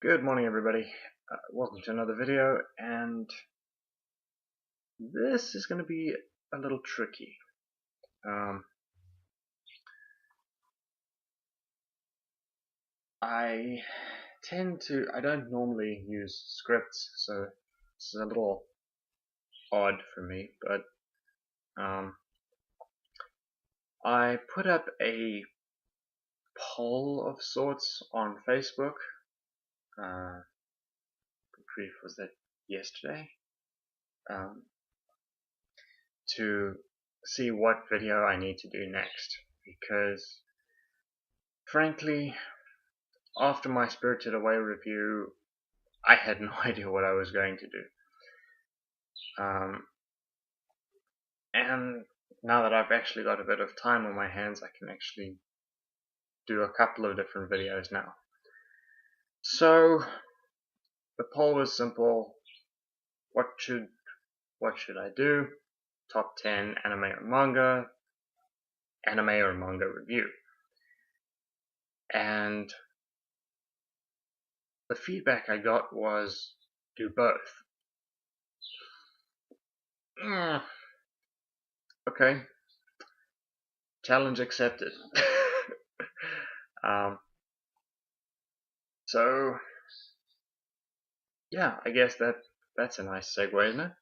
Good morning, everybody. Welcome to another video, and this is going to be a little tricky. I don't normally use scripts, so this is a little odd for me, but I put up a poll of sorts on Facebook. Brief, was that yesterday? To see what video I need to do next, because frankly, after my Spirited Away review, I had no idea what I was going to do. And now that I've actually got a bit of time on my hands, I can actually do a couple of different videos now. So the poll was simple: what should I do? Top 10 anime or manga review. And the feedback I got was do both. Okay, challenge accepted. So yeah, I guess that's a nice segue, isn't it?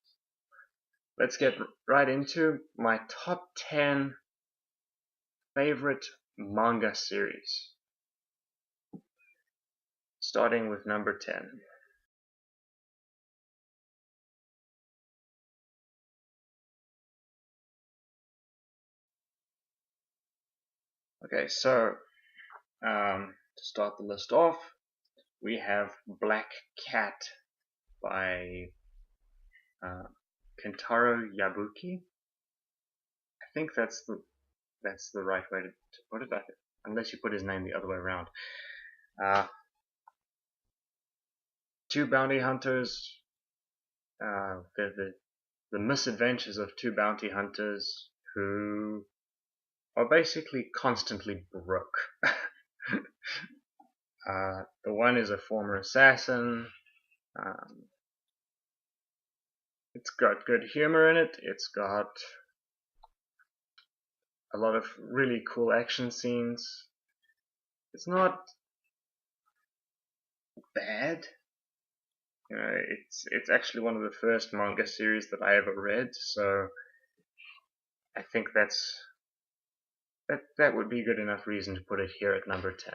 Let's get right into my top 10 favorite manga series. Starting with number 10. Okay, so to start the list off, we have Black Cat by Kentaro Yabuki. I think that's the right way to put it, unless you put his name the other way around. Two bounty hunters, the misadventures of two bounty hunters who are basically constantly broke. The one is a former assassin. It's got good humor in it. It's got a lot of really cool action scenes. It's not bad. You know, it's actually one of the first manga series that I ever read, so I think that would be good enough reason to put it here at number 10.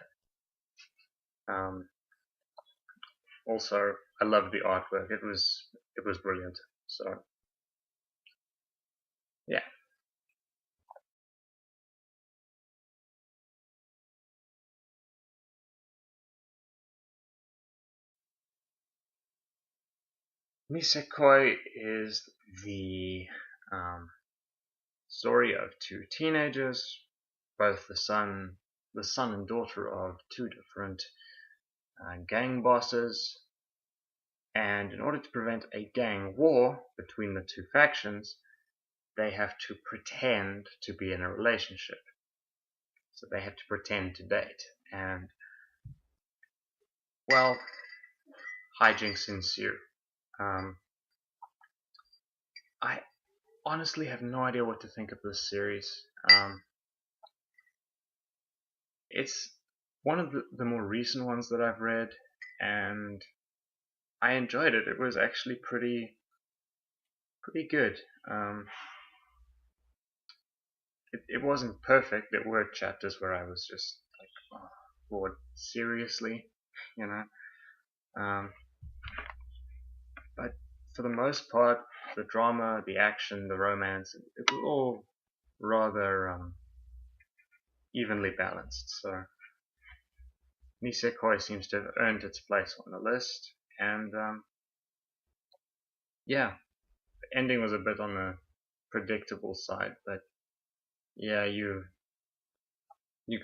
Also, I loved the artwork. It was brilliant. So yeah. Nisekoi is the story of two teenagers, both the son and daughter of two different gang bosses, and in order to prevent a gang war between the two factions, they have to pretend to be in a relationship. So they have to pretend to date, and well, hijinks ensue. I honestly have no idea what to think of this series. It's one of the more recent ones that I've read, and I enjoyed it. It was actually pretty good. It wasn't perfect. There were chapters where I was just like, oh, Lord, seriously, you know. But for the most part, the drama, the action, the romance, it was all rather evenly balanced. So Nisekoi seems to have earned its place on the list, and yeah, the ending was a bit on the predictable side, but yeah, you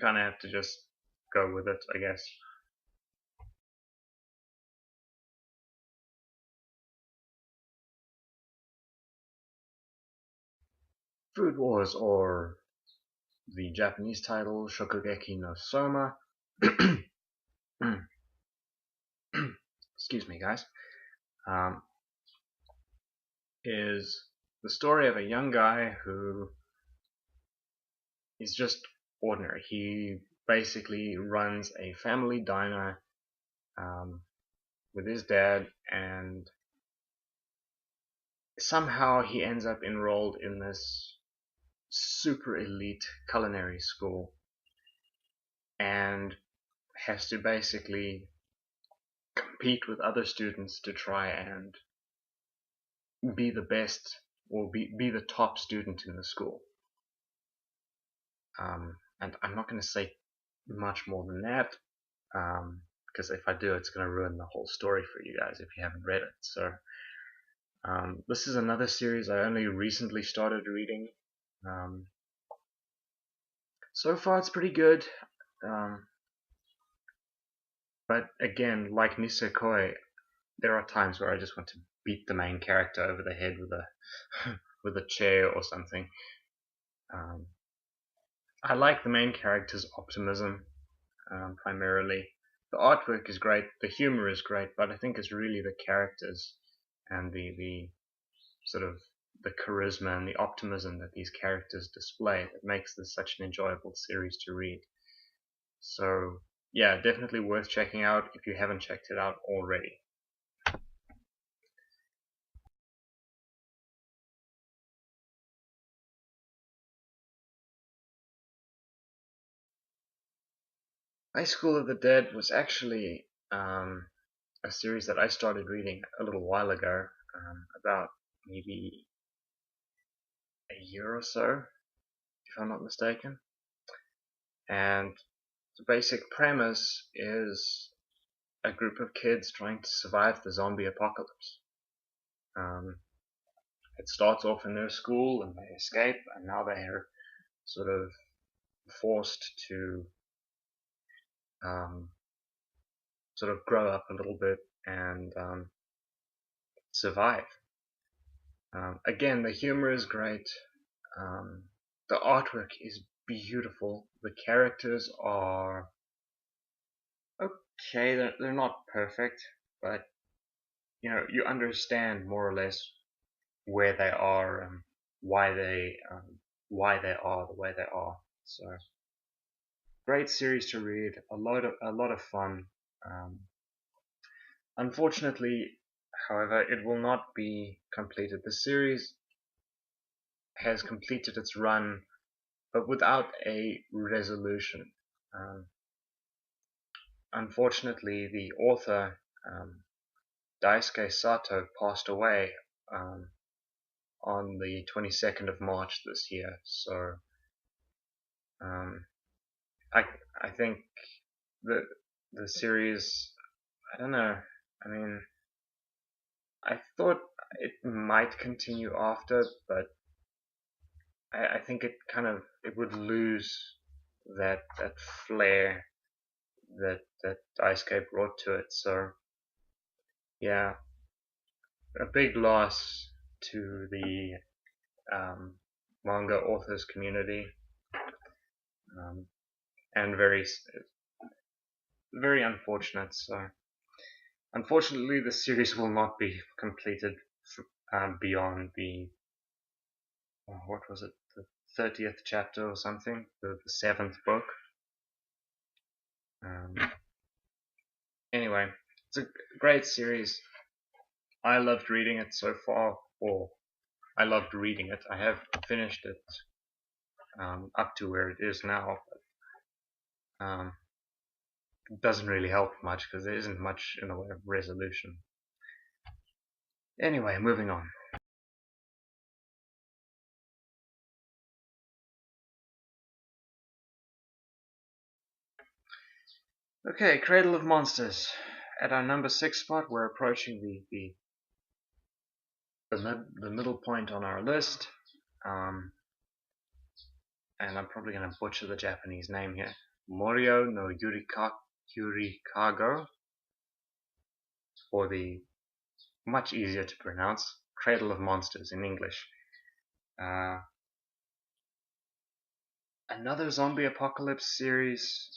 kind of have to just go with it, I guess. Food Wars, or the Japanese title Shokugeki no Soma. excuse me, guys, um, is the story of a young guy who is just ordinary. He basically runs a family diner um, with his dad, and somehow he ends up enrolled in this super elite culinary school and has to basically compete with other students to try and be the best or be the top student in the school. And I'm not going to say much more than that, because if I do, it's going to ruin the whole story for you guys if you haven't read it. So this is another series I only recently started reading. So far it's pretty good, but again, like Nisekoi, there are times where I just want to beat the main character over the head with a with a chair or something. I like the main character's optimism, primarily. The artwork is great, the humor is great, but I think it's really the characters and the sort of the charisma and the optimism that these characters display that makes this such an enjoyable series to read. So yeah, definitely worth checking out if you haven't checked it out already. High School of the Dead was actually a series that I started reading a little while ago, about maybe a year or so, if I'm not mistaken. And the basic premise is a group of kids trying to survive the zombie apocalypse. It starts off in their school and they escape, and now they're sort of forced to sort of grow up a little bit and survive. Again, the humor is great. The artwork is beautiful. The characters are okay. They're not perfect, but you understand more or less where they are and why they are the way they are. So great series to read. A lot of fun. Unfortunately, however, it will not be completed. The series has completed its run, but without a resolution. Unfortunately, the author, Daisuke Sato, passed away on the 22nd of March this year. So I think the series, I don't know. I mean, I thought it might continue after, but I think it would lose that flair that Daisuke brought to it. So yeah, a big loss to the manga authors community, and very unfortunate. So unfortunately, the series will not be completed beyond the what was it, the 30th chapter or something, the 7th book. Anyway, it's a great series. I loved reading it so far, or I loved reading it. I have finished it up to where it is now, but it doesn't really help much because there isn't much in the way of resolution. Anyway, moving on. Okay, Cradle of Monsters. At our number 6 spot, we're approaching the middle point on our list. And I'm probably going to butcher the Japanese name here. Morio no Yurikago, or the much easier to pronounce Cradle of Monsters in English. Another zombie apocalypse series,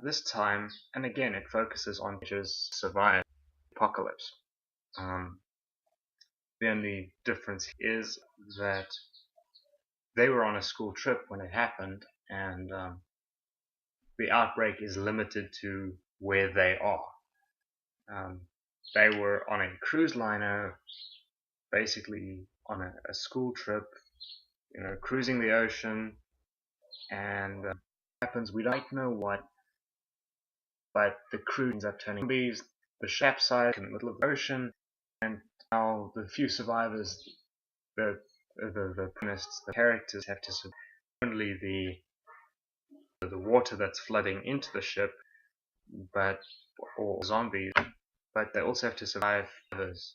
this time, and again it focuses on just survive apocalypse. The only difference is that they were on a school trip when it happened, and the outbreak is limited to where they are. They were on a cruise liner, basically on a school trip, cruising the ocean, and happens, we don't know what, but the crew ends up turning zombies. The ship capsizes in the middle of the ocean, and now the few survivors, the protagonists, the characters, have to survive only the water that's flooding into the ship, or zombies, but they also have to survive others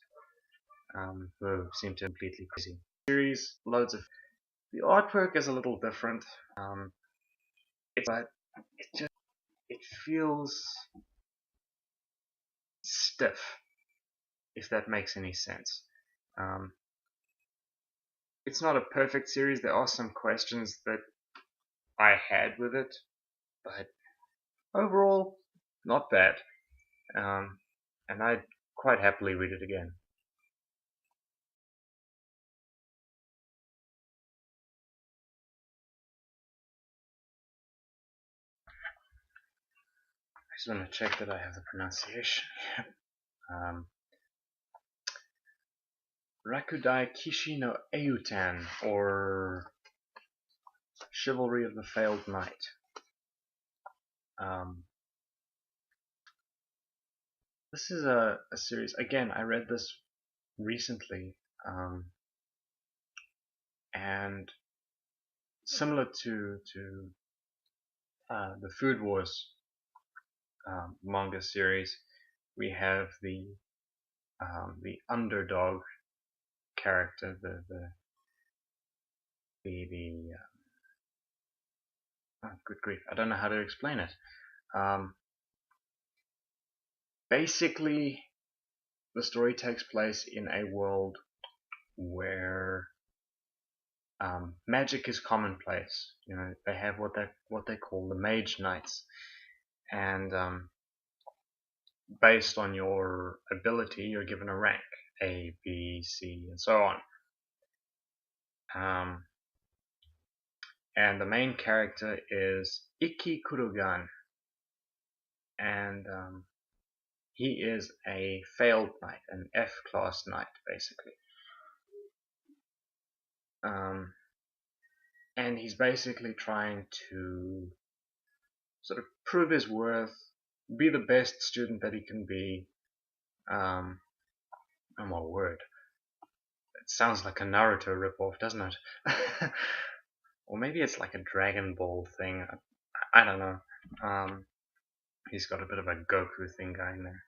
who seem to be completely crazy. Series, loads of the artwork is a little different, but it feels stiff, if that makes any sense. It's not a perfect series. There are some questions that I had with it, but overall, not bad. And I'd quite happily read it again. I just want to check that I have the pronunciation. Rakudai Kishi no Eiyutan, or Chivalry of the Failed Knight. This is a series, again, I read this recently, and similar to the Food Wars manga series, we have the underdog character, oh, good grief, I don't know how to explain it. Basically, the story takes place in a world where magic is commonplace. They have what they call the mage knights, and based on your ability, you're given a rank: A, B, C, and so on. And the main character is Ikki Kurugan, and he is a failed knight, an F-class knight, basically. And he's basically trying to sort of prove his worth, be the best student that he can be. Oh my word. It sounds like a Naruto ripoff, doesn't it? Or maybe it's like a Dragon Ball thing. I don't know. He's got a bit of a Goku thing going there.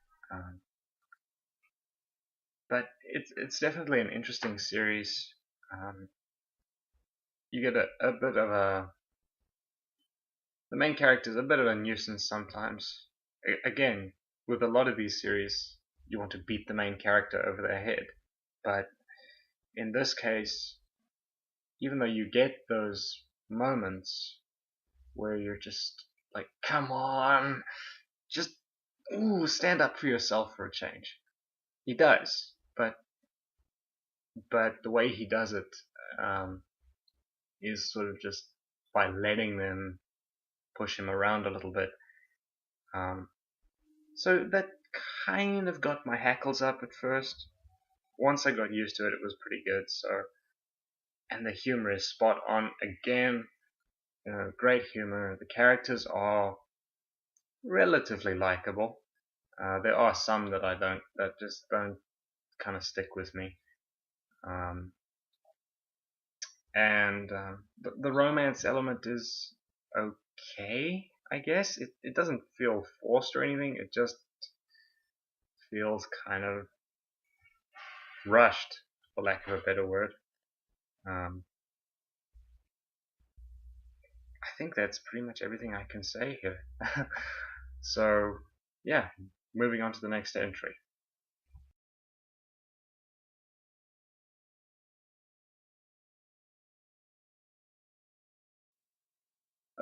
But it's definitely an interesting series. You get a bit of the main character is a bit of a nuisance sometimes. Again, with a lot of these series, you want to beat the main character over their head. But in this case, even though you get those moments where you're just like, come on, just stand up for yourself for a change. He does, but the way he does it is sort of just by letting them push him around a little bit. So that kind of got my hackles up at first. Once I got used to it, it was pretty good. And the humor is spot on again. Great humor. The characters are relatively likable. There are some that just don't kind of stick with me. And the romance element is okay, I guess. It doesn't feel forced or anything. It just feels kind of rushed, for lack of a better word. I think that's pretty much everything I can say here. So, yeah, moving on to the next entry.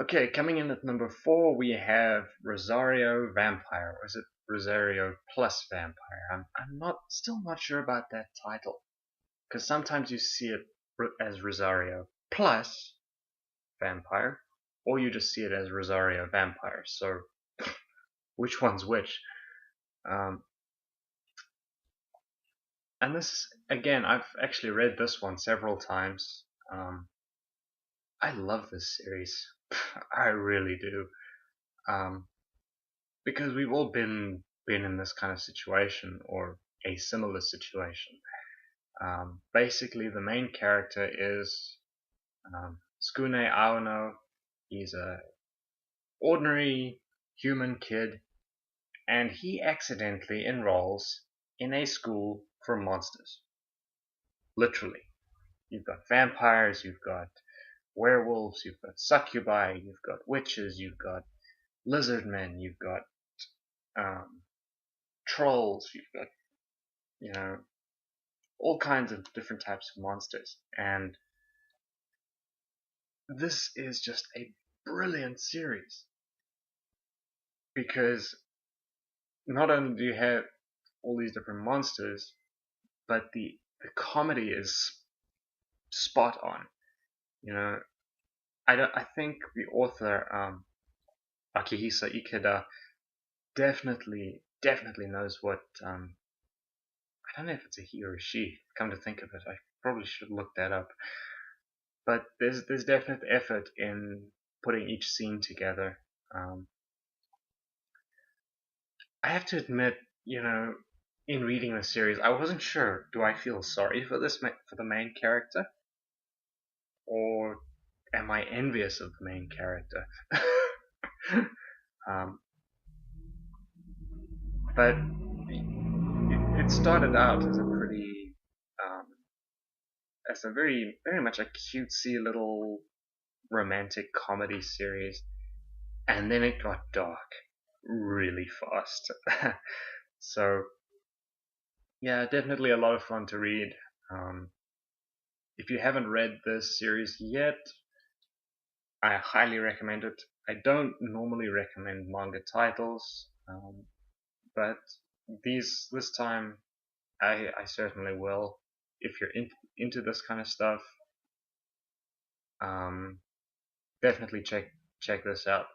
Okay, coming in at number 4, we have Rosario Vampire. Or is it Rosario plus vampire. I'm still not sure about that title, because sometimes you see it as Rosario plus vampire, or you just see it as Rosario vampire. So which one's which? Um, and this, again, I've actually read this one several times. I love this series. I really do. Um, because we've all been in this kind of situation or a similar situation. Basically, the main character is Skune Aono. He's a ordinary human kid, and he accidentally enrolls in a school for monsters. Literally, you've got vampires, you've got werewolves, you've got succubi, you've got witches, you've got lizard men, you've got um, trolls, you've got, you know, all kinds of different types of monsters. And this is just a brilliant series because not only do you have all these different monsters, but the comedy is spot on. You know, I think the author Akihisa Ikeda definitely knows what I don't know if it's a he or a she. Come to think of it, I probably should look that up. But there's definite effort in putting each scene together. I have to admit, in reading the series, I wasn't sure. Do I feel sorry for for the main character, or am I envious of the main character? um, but it started out as a pretty, as a very much a cutesy little romantic comedy series, and then it got dark really fast. So yeah, definitely a lot of fun to read. Um, if you haven't read this series yet, I highly recommend it. I don't normally recommend manga titles, but this time I certainly will. If you're into this kind of stuff, um, definitely check this out.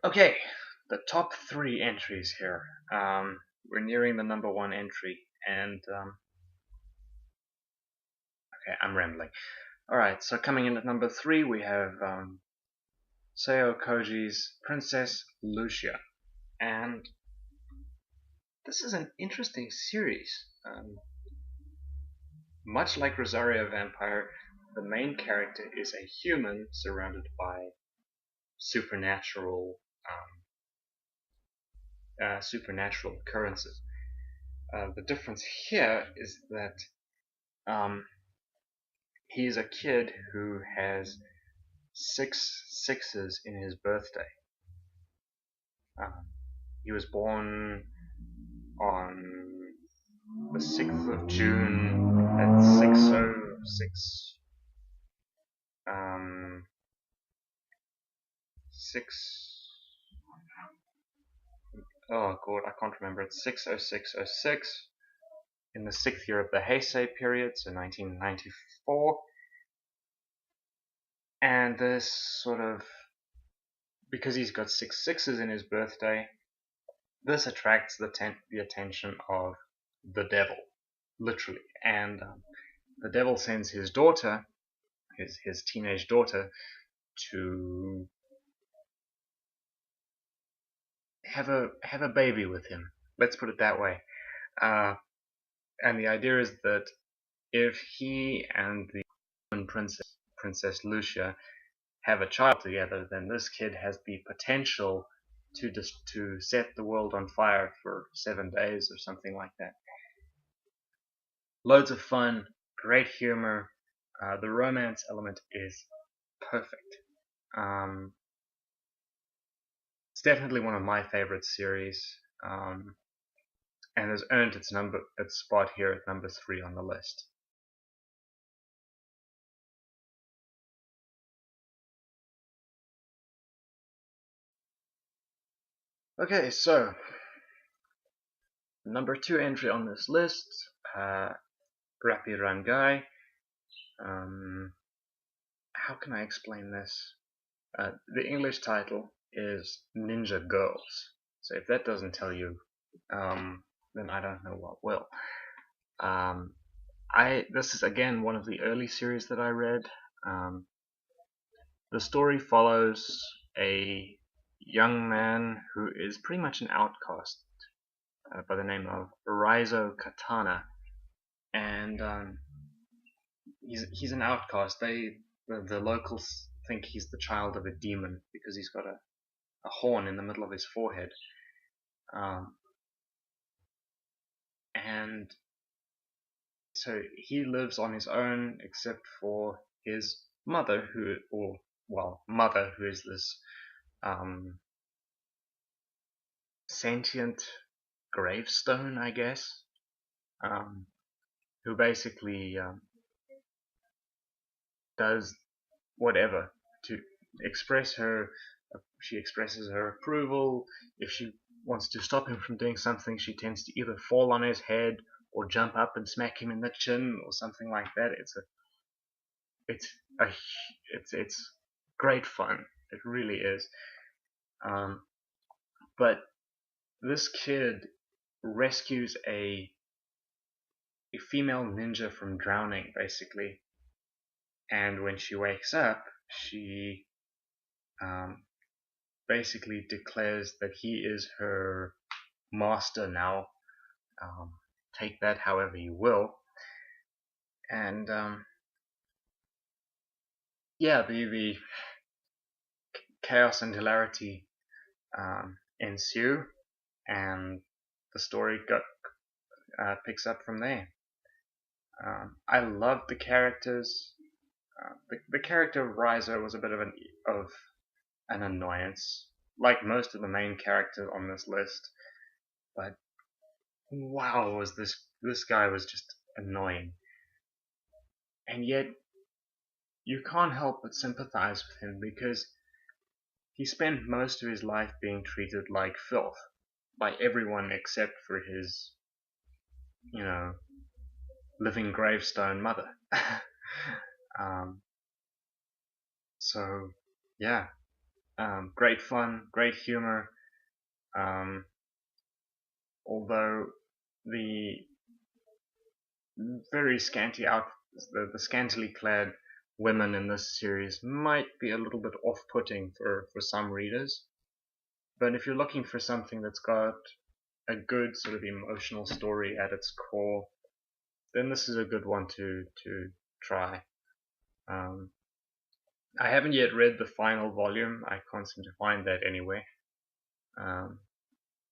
Okay, the top three entries here. We're nearing the number one entry, and okay, I'm rambling. All right, so coming in at number three, we have Seo Koji's Princess Lucia, and this is an interesting series. Much like Rosario Vampire, the main character is a human surrounded by supernatural supernatural occurrences. The difference here is that he is a kid who has six sixes in his birthday. He was born on the 6th of June at 6:06. 6. Oh god, I can't remember. It's 6:06:06 in the 6th year of the Heisei period, so 1994. And this sort of, because he's got six sixes in his birthday, this attracts the attention of the devil, literally. And the devil sends his daughter, his teenage daughter, to have a baby with him. Let's put it that way. And the idea is that if he and the Princess Lucia have a child together, then this kid has the potential to set the world on fire for 7 days or something like that. Loads of fun, great humor. The romance element is perfect. It's definitely one of my favorite series, and has earned its spot here at number 3 on the list. Okay, so number 2 entry on this list, Rappy Run Guy. How can I explain this? The English title is Ninja Girls. So if that doesn't tell you, then I don't know what will. This is again one of the early series that I read. The story follows a young man who is pretty much an outcast by the name of Raizo Katana, and he's an outcast. The locals think he's the child of a demon because he's got a horn in the middle of his forehead, and so he lives on his own except for his mother, mother who is this sentient gravestone, I guess, who basically does whatever to express her. She expresses her approval. If she wants to stop him from doing something, she tends to either fall on his head or jump up and smack him in the chin or something like that. It's great fun. It really is. But this kid rescues a female ninja from drowning, basically. And when she wakes up, she basically declares that he is her master now. Take that however you will. And yeah, the chaos and hilarity ensue, and the story picks up from there. I loved the characters. The character of Riser was a bit of an annoyance, like most of the main characters on this list. But wow, was this guy was just annoying, and yet you can't help but sympathize with him because he spent most of his life being treated like filth by everyone except for his, living gravestone mother. So, yeah, great fun, great humor. Although the very the scantily clad women in this series might be a little bit off-putting for some readers. But if you're looking for something that's got a good sort of emotional story at its core, then this is a good one to try. I haven't yet read the final volume. I can't seem to find that anywhere.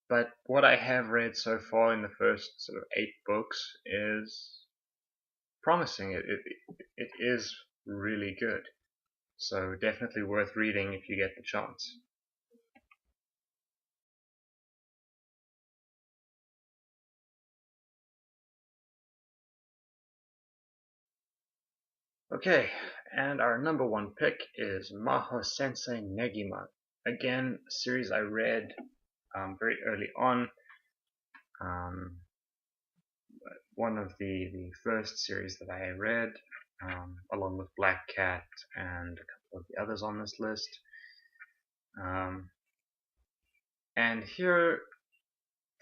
But what I have read so far in the first sort of 8 books is promising. It is really good. So definitely worth reading if you get the chance. Okay, and our number 1 pick is Maho Sensei Negima. Again, a series I read very early on. One of the first series that I read, along with Black Cat and a couple of the others on this list. And here,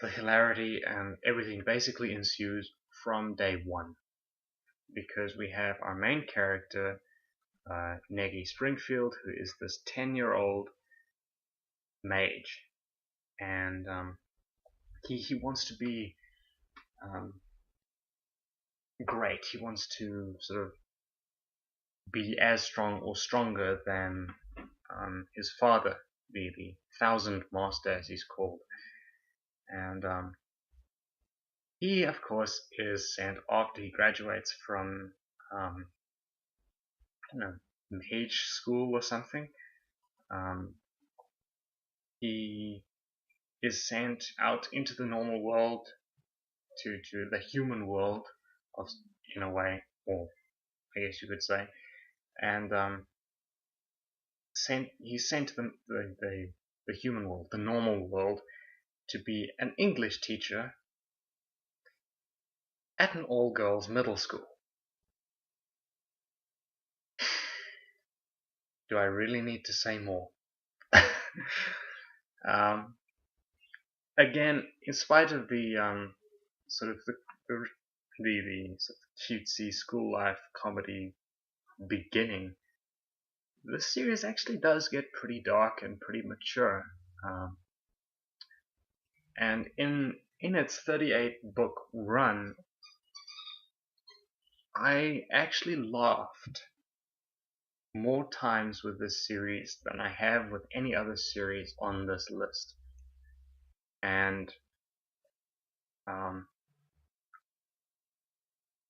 the hilarity and everything basically ensues from day 1. Because we have our main character, Negi Springfield, who is this 10-year-old mage. And he wants to be great. He wants to sort of be as strong or stronger than his father, the Thousand Master, as he's called. And he, of course, is sent after he graduates from mage school or something. He is sent out into the normal world, to the human world, in a way, or I guess you could say, and he's sent to the human world, the normal world, to be an English teacher at an all-girls middle school. Do I really need to say more? um, Again, in spite of the sort of the sort of cutesy school life comedy beginning, this series actually does get pretty dark and pretty mature. And in its 38 book run, I actually laughed more times with this series than I have with any other series on this list. And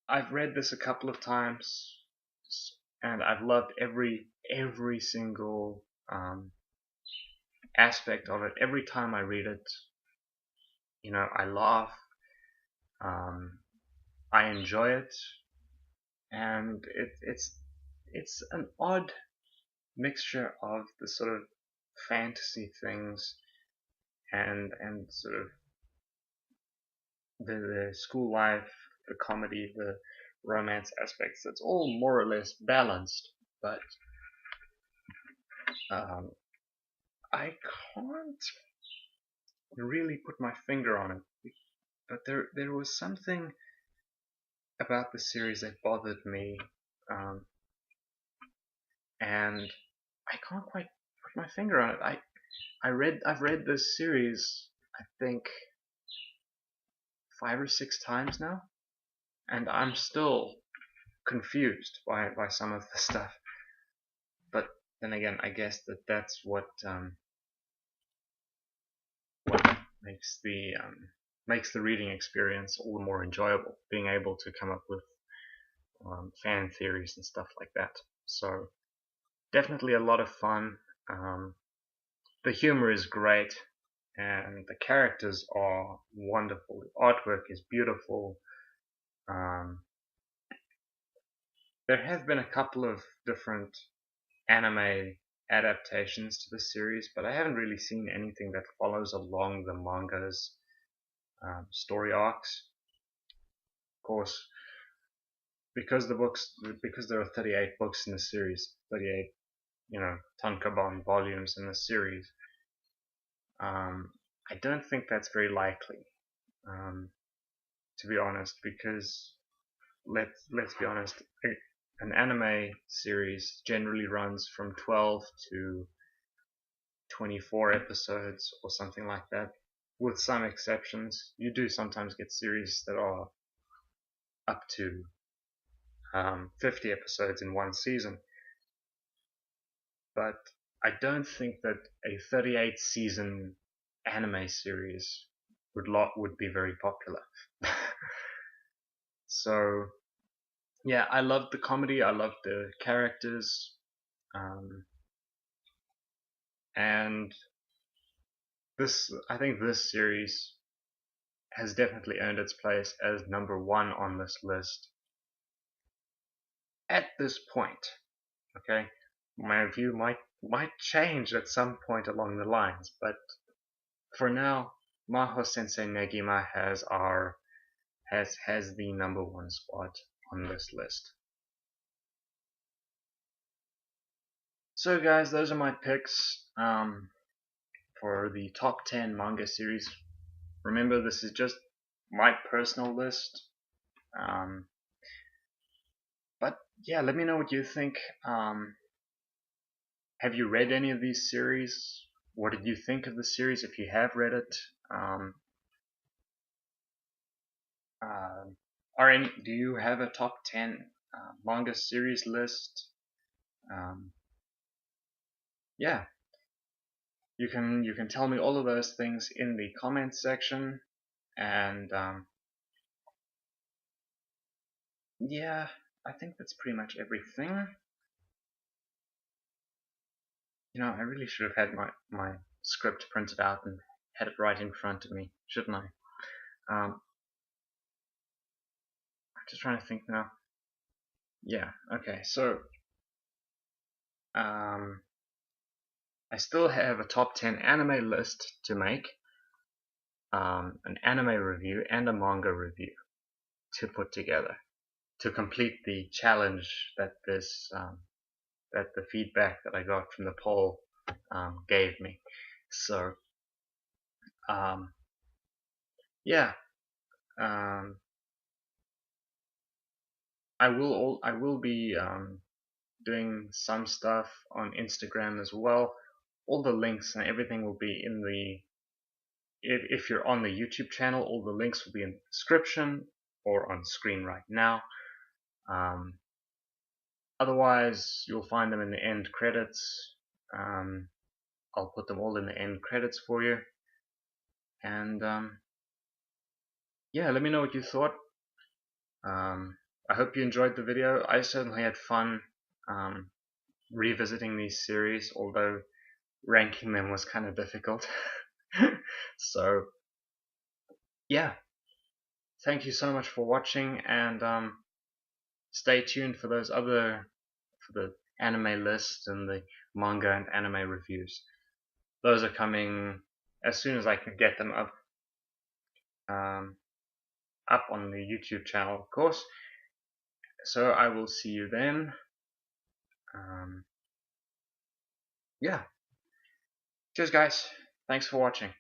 I've read this a couple of times, and I've loved every single aspect of it. Every time I read it, I laugh, I enjoy it, and it's an odd mixture of the sort of fantasy things and sort of the school life, the comedy, the romance aspects. It's all more or less balanced, but I can't really put my finger on it. But there was something about the series that bothered me, and I can't quite put my finger on it. I've read this series, I think, 5 or 6 times now, and I'm still confused by some of the stuff. But then again, I guess that's what makes the reading experience all the more enjoyable, being able to come up with fan theories and stuff like that. So definitely a lot of fun. The humor is great, and the characters are wonderful. The artwork is beautiful. There have been a couple of different anime adaptations to the series, but I haven't really seen anything that follows along the manga's story arcs. Of course, because there are 38 books in the series, 38 tankobon volumes in the series, I don't think that's very likely, to be honest, because let's be honest, an anime series generally runs from 12 to 24 episodes or something like that, with some exceptions. You do sometimes get series that are up to 50 episodes in one season, but I don't think that a 38 season anime series would be very popular. So yeah, I loved the comedy, I loved the characters, and I think this series has definitely earned its place as number 1 on this list at this point. Okay, my view might change at some point along the lines, but for now, Maho Sensei Negima has the number 1 spot on this list. So guys, those are my picks for the top 10 manga series. Remember, this is just my personal list. But yeah, let me know what you think. Have you read any of these series? What did you think of the series if you have read it? Do you have a top 10 manga series list? Yeah, you can tell me all of those things in the comments section, and yeah, I think that's pretty much everything. I really should have had my script printed out and had it right in front of me, shouldn't I? I'm just trying to think now. Yeah, okay, so I still have a top 10 anime list to make, an anime review and a manga review to put together to complete the challenge that that the feedback that I got from the poll gave me. So um, yeah, um, I will be doing some stuff on Instagram as well. All the links and everything will be in the if you're on the YouTube channel, all the links will be in the description or on screen right now. Um, Otherwise, you'll find them in the end credits. Um, I'll put them all in the end credits for you. And yeah, let me know what you thought. I hope you enjoyed the video. I certainly had fun revisiting these series, although ranking them was kind of difficult. So yeah, thank you so much for watching, and stay tuned for the anime list and the manga and anime reviews. Those are coming as soon as I can get them up on the YouTube channel, of course. So I will see you then. Yeah. Cheers, guys. Thanks for watching.